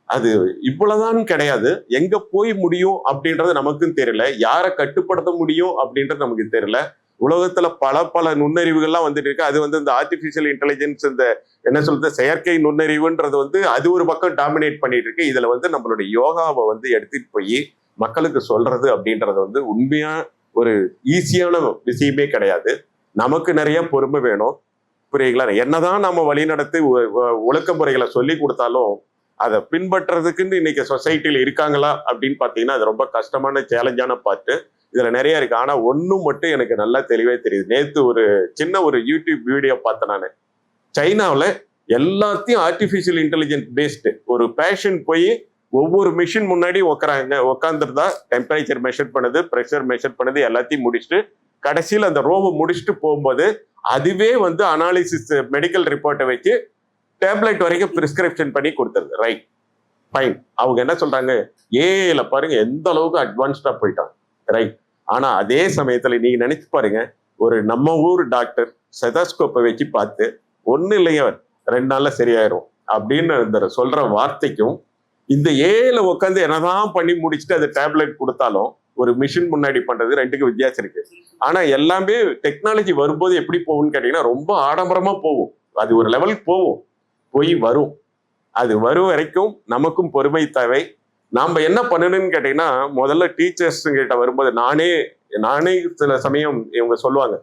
அது இவ்வளவுதான் கிடையாது, எங்க போய் முடியும் அப்படின்றது நமக்கும் தெரியல, யாரை கட்டுப்படுத்த முடியும் அப்படின்றது நமக்கு தெரியல. உலகத்துல பல நுண்ணறிவுகள்லாம் வந்துட்டு இருக்கு. அது வந்து இந்த ஆர்டிபிஷியல் இன்டெலிஜென்ஸ் இந்த என்ன சொல்றது செயற்கை நுண்ணறிவுன்றது வந்து அது ஒரு பக்கம் டாமினேட் பண்ணிட்டு இருக்கு. இதுல வந்து நம்மளுடைய யோகாவை வந்து எடுத்துட்டு போய் மக்களுக்கு சொல்றது அப்படின்றது வந்து உண்மையா ஒரு ஈஸியான விஷயமே கிடையாது. நமக்கு நிறைய பொறுமை வேணும். புரியுங்களா? என்னதான் நம்ம வழி நடத்தி ஒழுக்க முறைகளை சொல்லி கொடுத்தாலும் அதை பின்பற்றுறதுக்குன்னு இன்னைக்கு சொசைட்டில இருக்காங்களா அப்படின்னு பாத்தீங்கன்னா அது ரொம்ப கஷ்டமான சேலஞ்சான பார்ட்டு. இதுல நிறைய இருக்கு. ஆனா ஒன்னும் மட்டும் எனக்கு நல்லா தெளிவே தெரியுது. நேத்து ஒரு சின்ன ஒரு யூடியூப் வீடியோ பார்த்தேன் நானு. சைனாவில் எல்லாத்தையும் ஆர்டிபிஷியல் இன்டெலிஜென்ஸ் பேஸ்டு ஒரு பேஷன் போய் ஒவ்வொரு மிஷின் முன்னாடி உட்காந்துருந்தா டெம்பரேச்சர் மெஷர் பண்ணுது, ப்ரெஷர் மெஷர் பண்ணுது, எல்லாத்தையும் முடிச்சுட்டு கடைசியில் அந்த ரோவை முடிச்சுட்டு போகும்போது அதுவே வந்து அனாலிசிஸ் மெடிக்கல் ரிப்போர்ட்டை வச்சு டேப்லெட் வரைக்கும் பிரிஸ்கிரிப்ஷன் பண்ணி கொடுத்துருது. Right, fine. அவங்க என்ன சொல்றாங்க, ஏல பாருங்க எந்த அளவுக்கு அட்வான்ஸ்டா போயிட்டாங்க. ரைட். ஆனா அதே சமயத்துல நீங்க நினைச்சு பாருங்க, ஒரு நம்ம ஊர் டாக்டர் செதாஸ்கோப்பை வச்சு பார்த்து ஒன்னும் இல்லைங்க 2 நாள்ல சரியாயிரும் அப்படின்னு இந்த சொல்ற வார்த்தைக்கும் இந்த ஏல உட்காந்து என்னதான் பண்ணி முடிச்சுட்டு அது டேப்லெட் கொடுத்தாலும் ஒரு மிஷின் முன்னாடி பண்றது ரெண்டுக்கு வித்தியாசம் இருக்கு. ஆனா எல்லாமே டெக்னாலஜி வரும்போது எப்படி போகும்னு கேட்டீங்கன்னா ரொம்ப ஆடம்பரமா போகும். அது ஒரு லெவலுக்கு போய் வரும். அது வரும் வரைக்கும் நமக்கும் பொறுமை தேவை. நாம என்ன பண்ணணும்னு கேட்டீங்கன்னா, முதல்ல டீச்சர்ஸ் கிட்ட வரும்போது நானே சில சமயம் இவங்க சொல்லுவாங்க,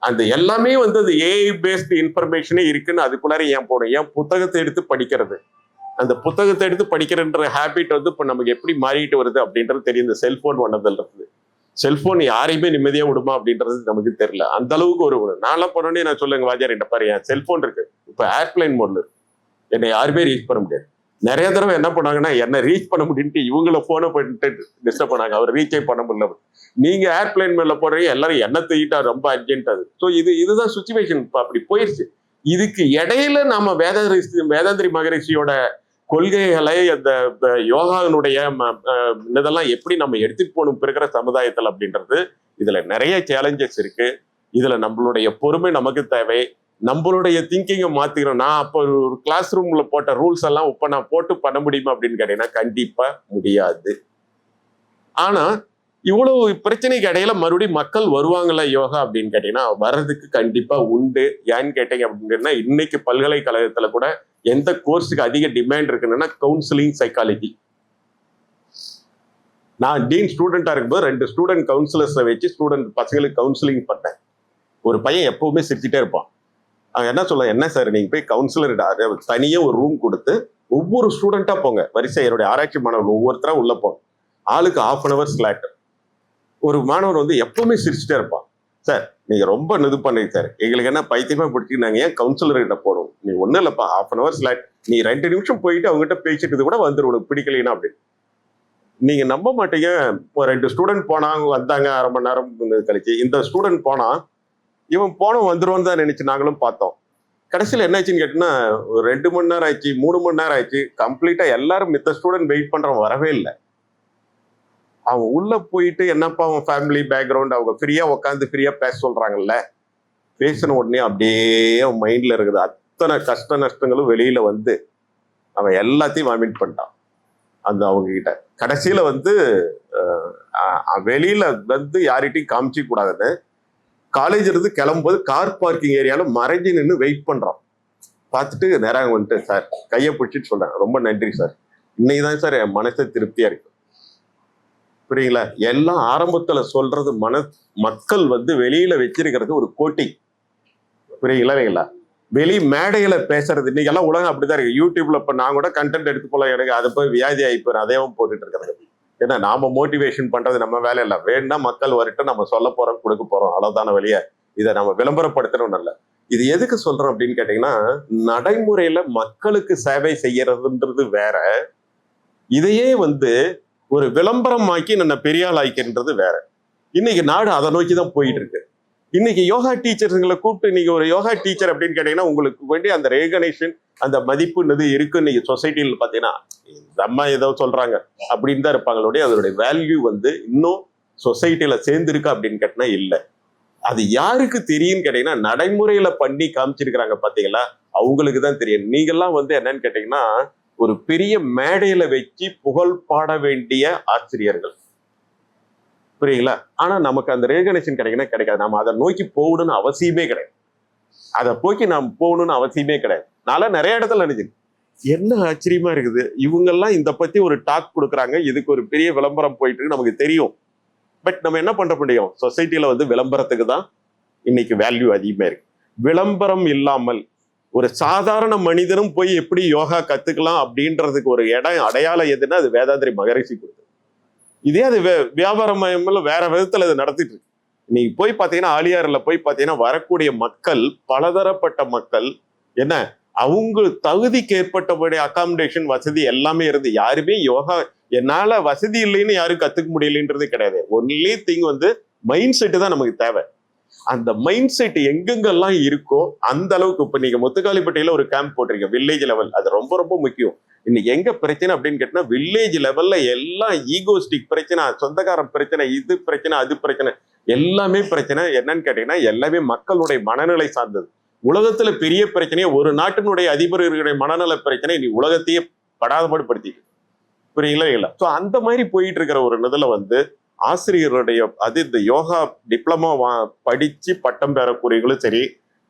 அந்த எல்லாமே வந்து அது ஏஐ பேஸ்டு இன்ஃபர்மேஷனே இருக்குன்னு அதுக்குள்ளார ஏன் போகணும்? ஏன் புத்தகத்தை எடுத்து படிக்கிறது? அந்த புத்தகத்தை எடுத்து படிக்கிறன்ற ஹேபிட் வந்து இப்போ நமக்கு எப்படி மாறிட்டு வருது அப்படின்றது தெரியும். இந்த செல்போன் வந்ததுல இருந்து செல்போன் யாரையுமே நிம்மதியா விடுமா அப்படின்றது நமக்கு தெரியல. அந்த அளவுக்கு ஒரு நான்லாம் போனோடனே நான் சொல்லுங்க, வாஜார் என்ன பாரு, என் செல்போன் இருக்கு, இப்போ ஏர்பிளைன் மோட்ல இருக்கு, என்னை யாருமே ரீச் பண்ண முடியாது. நிறைய தடவை என்ன பண்ணாங்கன்னா, என்ன ரீச் பண்ண முடியும்ட்டு இவங்கள போனை பண்ணிட்டு டிஸ்டர்ப் பண்ணாங்க, அவர் ரீச்சே பண்ண முடியல. நீங்க ஏர்பிளைன் மேல போடுறீங்க, எல்லாரும் என்ன தூக்கிட்டா ரொம்ப அர்ஜென்ட். அது ஸோ இதுதான் சுச்சுவேஷன். அப்படி போயிடுச்சு. இதுக்கு இடையில நாம வேதாந்திரி மகரிஷியோட கொள்கைகளை, அந்த யோகாவினுடைய இதெல்லாம் எப்படி நம்ம எடுத்துட்டு போகணும் இருக்கிற சமுதாயத்தில் அப்படின்றது இதுல நிறைய சேலஞ்சஸ் இருக்கு. இதுல நம்மளுடைய பொறுமை நமக்கு தேவை. நம்மளுடைய திங்கிங்கை மாத்திக்கிறோம். நான் அப்போ ஒரு கிளாஸ் ரூம்ல போட்ட ரூல்ஸ் எல்லாம் இப்ப நான் போட்டு பண்ண முடியுமா அப்படின்னு கேட்டீங்கன்னா கண்டிப்பா முடியாது. ஆனா இவ்வளவு பிரச்சனைக்கு இடையில மறுபடியும் மக்கள் வருவாங்களா யோகா அப்படின்னு கேட்டீங்கன்னா வர்றதுக்கு கண்டிப்பா உண்டு. ஏன்னு கேட்டீங்க அப்படின்னா இன்னைக்கு பல்கலைக்கழகத்துல கூட எந்த கோர்ஸுக்கு அதிக டிமாண்ட் இருக்குன்னா கவுன்சிலிங் சைக்காலஜி. நான் டீன் ஸ்டூடெண்டா இருக்கும்போது 2 ஸ்டூடெண்ட் கவுன்சிலர்ஸை வச்சு ஸ்டூடெண்ட் பசங்களுக்கு கவுன்சிலிங் பண்ணேன். ஒரு பையன் எப்பவுமே சிரிச்சுட்டே இருப்பான். அவன் என்ன சொல்ல, என்ன சார் நீங்க போய் கவுன்சிலர் தனியே ஒரு ரூம் கொடுத்து ஒவ்வொரு ஸ்டூடெண்டா போங்க, வரிசை என்னுடைய ஆராய்ச்சி மாணவர்கள் ஒவ்வொருத்தரா உள்ள போங்க, ஆளுக்கு 1/2 hour ஸ்லாட். ஒரு மாணவர் வந்து எப்பவுமே சிரிச்சுட்டே இருப்பான். சார் நீங்க ரொம்ப இது பண்ணீங்க சார், எங்களுக்கு என்ன பைத்தியமா பிடிச்சி நாங்க ஏன் கவுன்சிலர் கிட்ட போகணும், நீ ஒன்னும் இல்லப்பா 1/2 hour ஸ்லாட், நீ 2 நிமிஷம் போயிட்டு அவங்ககிட்ட பேசிட்டு கூட வந்துடும், உனக்கு பிடிக்கலைன்னா அப்படின்னு. நீங்க நம்ப மாட்டீங்க, இப்போ 2 ஸ்டூடெண்ட் போனாங்க, வந்தாங்க 1/2 மணி நேரம் கழிச்சு. இந்த ஸ்டூடெண்ட் போனா இவன் வந்துருவான்னு தான் நினைச்சு நாங்களும் பார்த்தோம். கடைசியில் என்னாச்சுன்னு கேட்டீங்கன்னா 2 மணி நேரம் ஆயிடுச்சு, 3 மணி நேரம் ஆயிடுச்சு. கம்ப்ளீட்டா எல்லாரும் மித்த ஸ்டூடெண்ட் வெயிட் பண்றவன் வரவே இல்லை. அவன் உள்ள போயிட்டு என்னப்பா அவன் ஃபேமிலி பேக்ரவுண்ட், அவங்க ஃப்ரீயா உட்காந்து ஃப்ரீயா பேச சொல்றாங்கல்ல, பேசின உடனே அப்படியே அவன் மைண்ட்ல இருக்குது அத்தனை கஷ்ட நஷ்டங்களும் வெளியில வந்து அவன் எல்லாத்தையும் வாமிட் பண்ணிட்டான். அந்த அவங்க கிட்ட கடைசியில வந்து வெளியில வந்து யார்கிட்டையும் காமிச்சிக்க கூடாதுன்னு காலேஜ் இருந்து கிளம்பும்போது கார் பார்க்கிங் ஏரியால மறைஞ்சு நின்று வெயிட் பண்றான். பார்த்துட்டு நேராக வந்துட்டு சார் கையை பிடிச்சிட்டு சொல்றேன், ரொம்ப நன்றி சார், இன்னைக்கு தான் சார் என் மனசை திருப்தியா இருக்கு. புரியுங்களா? எல்லாம் ஆரம்பத்துல சொல்றது மக்கள் வந்து வெளியில வச்சிருக்கிறது ஒரு கோட்டிங். புரியுங்களா? வெளி மேடையில பேசுறது இன்னைக்கு எல்லாம் உலகம் அப்படிதான் இருக்கு. யூடியூப்ல இப்ப நான் கூட கண்டென்ட் எடுத்து போல, எனக்கு அதை போய் வியாதி ஆயிப்பேன், அதையும் போட்டுட்டு இருக்கிறது. ஏன்னா நாம மோட்டிவேஷன் பண்றது நம்ம வேலை இல்லை. வேணும்னா மக்கள் வரட்டும், நம்ம சொல்ல போறோம், கொடுக்க போறோம், அவ்வளவுதான வெளியே. இதை நம்ம விளம்பரப்படுத்தணும். நல்ல இது எதுக்கு சொல்றோம் அப்படின்னு கேட்டீங்கன்னா, நடைமுறையில மக்களுக்கு சேவை செய்யறதுன்றது வேற, இதையே வந்து ஒரு விளம்பரமாக்கி நம்ம பெரிய ஆள் ஆக்கின்றது வேற. இன்னைக்கு நாடு அதை நோக்கி தான் போயிட்டு இருக்கு. இன்னைக்கு யோகா டீச்சர்ஸுங்களை கூப்பிட்டு இன்னைக்கு ஒரு யோகா டீச்சர் அப்படின்னு கேட்டீங்கன்னா உங்களுக்கு வேண்டிய அந்த ரெகக்னேஷன், அந்த மதிப்புன்றது இருக்கு. இன்னைக்கு சொசைட்டியில் பார்த்தீங்கன்னா இந்த அம்மா ஏதோ சொல்றாங்க அப்படின்னு தான் இருப்பாங்களோடைய அதோடைய வேல்யூ வந்து இன்னும் சொசைட்டியில சேர்ந்துருக்கா அப்படின்னு கேட்டினா இல்லை. அது யாருக்கு தெரியும்னு கேட்டீங்கன்னா நடைமுறையில பண்ணி காமிச்சிருக்கிறாங்க பாத்தீங்களா, அவங்களுக்கு தான் தெரியும். நீங்கெல்லாம் வந்து என்னன்னு கேட்டீங்கன்னா ஒரு பெரிய மேடையில வச்சு புகழ் பாட வேண்டிய ஆசிரியர்கள், புரியுங்களா? ஆனா நமக்கு அந்த ரெகக்னேஷன் கிடைக்கணும் கிடைக்காது. நம்ம அதை நோக்கி போகணும்னு அவசியமே கிடையாது. அதை போக்கி நாம் போகணும்னு அவசியமே கிடையாது. நான் நிறைய இடத்துல நினைச்சிருக்கேன், என்ன ஆச்சரியமா இருக்குது, இவங்கெல்லாம் இந்த பத்தி ஒரு டாக் கொடுக்குறாங்க, இதுக்கு ஒரு பெரிய விளம்பரம் போயிட்டு இருக்கு, நமக்கு தெரியும். பட் நம்ம என்ன பண்ண முடியும், சொசைட்டில வந்து விளம்பரத்துக்கு தான் இன்னைக்கு வேல்யூ அதிகமா இருக்கு. விளம்பரம் இல்லாமல் ஒரு சாதாரண மனிதனும் போய் எப்படி யோகா கத்துக்கலாம் அப்படின்றதுக்கு ஒரு அடையாளம் எதுன்னா அது வேதாத்ரி மகரிஷி கொடுத்தது. இதே அது வியாபாரமயமில் வேற விதத்துல அது நடத்திட்டு இருக்கு. நீங்க போய் பாத்தீங்கன்னா ஆலியார்ல போய் பாத்தீங்கன்னா வரக்கூடிய மக்கள் பலதரப்பட்ட மக்கள் என்ன அவங்க தகுதிக்கு ஏற்பட்டபடி அகாமடேஷன் வசதி எல்லாமே இருந்து யாருமே யோகா என்னால வசதி இல்லைன்னு யாரும் கத்துக்க முடியலன்றது கிடையாது. ஒன்லி திங் மைண்ட் செட்டு தான் நமக்கு தேவை. அந்த மைண்ட் செட் எங்கெங்கெல்லாம் இருக்கோ அந்த அளவுக்கு இப்ப நீங்க முத்துக்காளிப்பட்டியில ஒரு கேம்ப் போட்டிருக்கீங்க வில்லேஜ் லெவல், அது ரொம்ப ரொம்ப முக்கியம். இன்னைக்கு எங்க பிரச்சனை அப்படின்னு கேட்டா வில்லேஜ் லெவல்ல எல்லாம் ஈகோஸ்டிக் பிரச்சனை, சொந்தக்காரன் பிரச்சனை, இது பிரச்சனை, அது பிரச்சனை, எல்லாமே பிரச்சனை. என்னன்னு கேட்டீங்கன்னா எல்லாமே மக்களுடைய மனநிலை சார்ந்தது. உலகத்துல பெரிய பிரச்சனையே ஒரு நாட்டினுடைய அதிபர்களுடைய மனநல பிரச்சனை நீ உலகத்தையே படாதபாடுபடுத்தி புரியுங்களா இல்லை? ஸோ அந்த மாதிரி போயிட்டு இருக்கிற ஒரு இதுல ஆசிரியருடைய இந்த யோகா டிப்ளமா படிச்சு பட்டம் பெறக்கூடியவர்களும் சரி,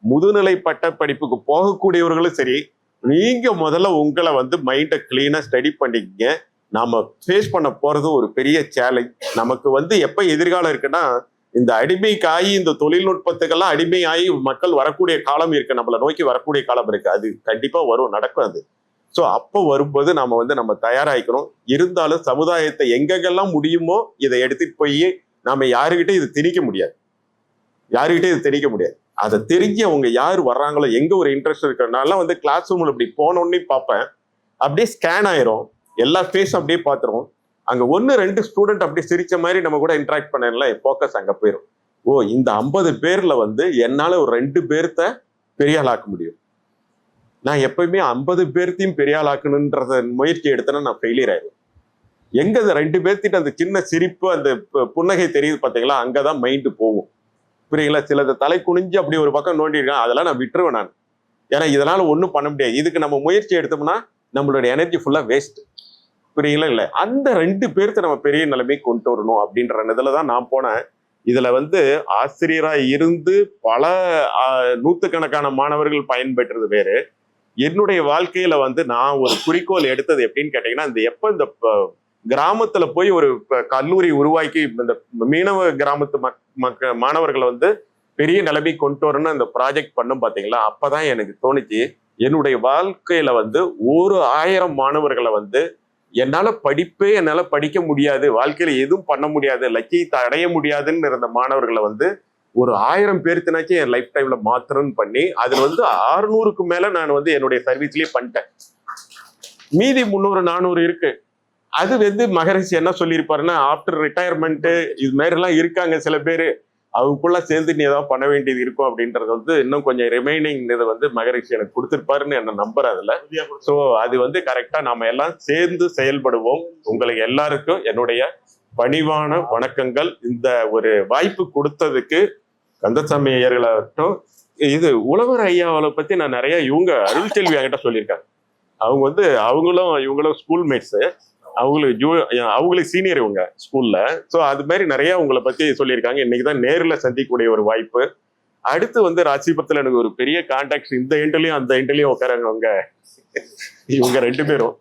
முதுநிலை பட்ட படிப்புக்கு போகக்கூடியவர்களும் சரி, நீங்க முதல்ல உங்களை மைண்டை கிளீனா ஸ்டடி பண்ணிக்கங்க. நாம ஃபேஸ் பண்ண போறது ஒரு பெரிய சேலஞ்ச். நமக்கு எப்ப எதிர்காலம் இருக்குன்னா இந்த அடிமைக்காகி இந்த தொழில்நுட்பத்துக்கெல்லாம் அடிமையாகி மக்கள் வரக்கூடிய காலம் இருக்கு, நம்மளை நோக்கி வரக்கூடிய காலம் இருக்கு. அது கண்டிப்பா வரும், நடக்கும் அது. ஸோ அப்போ வரும்போது நம்ம தயாராகிக்கணும். இருந்தாலும் சமுதாயத்தை எங்கெங்கெல்லாம் முடியுமோ இதை எடுத்துட்டு போய் நாம யாருக்கிட்டே இது திணிக்க முடியாது, அதை தெரிஞ்சு அவங்க யார் வர்றாங்களோ எங்க ஒரு இன்ட்ரெஸ்ட் இருக்கிறனால கிளாஸ் ரூம்ல இப்படி போனோன்னே பார்ப்பேன், அப்படியே ஸ்கேன் ஆயிரும், எல்லா ஃபேஸும் அப்படியே பார்த்துரும். அங்க 1-2 ஸ்டூடெண்ட் அப்படியே சிரிச்ச மாதிரி நம்ம கூட இன்ட்ராக்ட் பண்ணல, ஃபோக்கஸ் அங்க போயிடும். ஓ இந்த 50 பேர்ல என்னால ஒரு 2 பேர்த்த பெரிய ஆளாக்க முடியும். நான் எப்பயுமே 50 பேர்த்தையும் பெரிய ஆளாக்கணுன்றத முயற்சி எடுத்தேன்னா நான் ஃபெயிலியர் ஆயிடுவேன். எங்க அந்த 2 பேர்த்திட்ட அந்த சின்ன சிரிப்பு அந்த புன்னகை தெரியுது பார்த்தீங்களா, அங்கதான் மைண்டு போகும். புரியுங்களா? சிலது தலை குனிஞ்சு அப்படி ஒரு பக்கம் நோண்டிருக்கேன், அதெல்லாம் நான் விட்டுருவேன் நான். ஏன்னா இதனால ஒன்றும் பண்ண முடியாது. இதுக்கு நம்ம முயற்சி எடுத்தோம்னா நம்மளோட எனர்ஜி ஃபுல்லா வேஸ்ட். புரியுங்களா? இல்லை அந்த 2 பேர்த்த நம்ம பெரிய நிலைமைக்கு கொண்டு வரணும் அப்படின்ற இதுல தான் நான் போனேன். இதுல ஆசிரியரா இருந்து பல நூற்றுக்கணக்கான மாணவர்கள் பயன்பெற்றது வேறு. என்னுடைய வாழ்க்கையில நான் ஒரு குறிக்கோள் எடுத்தது எப்படின்னு கேட்டீங்கன்னா, இந்த கிராமத்துல போய் ஒரு கல்லூரி உருவாக்கி இந்த மீனவ கிராமத்து மாணவர்களை பெரிய நிலைமை கொண்டு வரணும்னு அந்த ப்ராஜெக்ட் பண்ணும் பாத்தீங்களா, அப்பதான் எனக்கு தோணுச்சு என்னுடைய வாழ்க்கையில 1000 மாணவர்களை என்னால படிக்க முடியாது, வாழ்க்கையில எதுவும் பண்ண முடியாது, லட்சியத்தை அடைய முடியாதுன்னு இருந்த மாணவர்களை ஒரு 1000 பேருத்தினாச்சும் என் லைஃப் டைம்ல மாத்திரம்னு பண்ணி அதுல 600க்கு மேல நான் என்னுடைய சர்வீஸ்லயே பண்ணிட்டேன். மீதி 300-400 இருக்கு. அது மகரிஷி என்ன சொல்லியிருப்பாருன்னா, ஆஃப்டர் ரிட்டையர்மெண்ட் இது மாதிரி எல்லாம் இருக்காங்க சில பேரு, அவங்களுக்குள்ள சேர்ந்து நீ ஏதாவது பண்ண வேண்டியது இருக்கும் அப்படின்றது இன்னும் கொஞ்சம் ரிமைனிங் இதை மகரிஷி எனக்கு கொடுத்துருப்பாருன்னு என்ன நம்புறேன் அதுல. ஸோ அது கரெக்டா நாம எல்லாம் சேர்ந்து செயல்படுவோம். உங்களுக்கு எல்லாருக்கும் என்னுடைய பணிவான வணக்கங்கள். இந்த ஒரு வாய்ப்பு கொடுத்ததுக்கு கந்தசாமி ஐயர்களாகட்டும், இது உழவர் ஐயாவை பத்தி நான் நிறைய இவங்க அருள்செல்வி என்கிட்ட சொல்லியிருக்காங்க. அவங்க இவங்களும் ஸ்கூல் மேட்ஸு, அவங்களுக்கு சீனியர் இவங்க ஸ்கூல்ல. ஸோ அது மாதிரி நிறைய உங்களை பத்தி சொல்லியிருக்காங்க. இன்னைக்குதான் நேரில் சந்திக்கக்கூடிய ஒரு வாய்ப்பு. அடுத்து ராசிபுரத்துல எனக்கு ஒரு பெரிய கான்டாக்ட் இந்த எண்ட்லயும் அந்த எண்ட்லயும் உட்காரவங்க இவங்க 2 பேரும்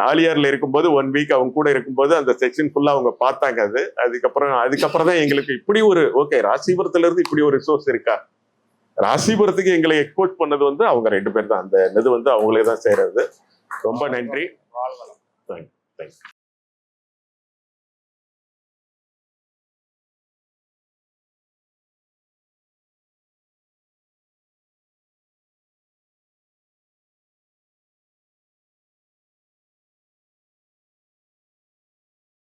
ஆலியார்ல இருக்கும்போது 1 வீக் அவங்க கூட இருக்கும்போது அந்த செக்ஷன் ஃபுல்லா அவங்க பார்த்தாங்க. அதுக்கப்புறம் தான் எங்களுக்கு இப்படி ஒரு ஓகே ராசிபுரத்துல இருந்து இப்படி ஒரு ரிசோர்ஸ் இருக்கா, ராசிபுரத்துக்கு எங்களை எக்ஸ்போர்ட் பண்ணது அவங்க 2 பேர் தான். அந்த இது அவங்களே தான் செய்யறது. ரொம்ப நன்றி. Thanks.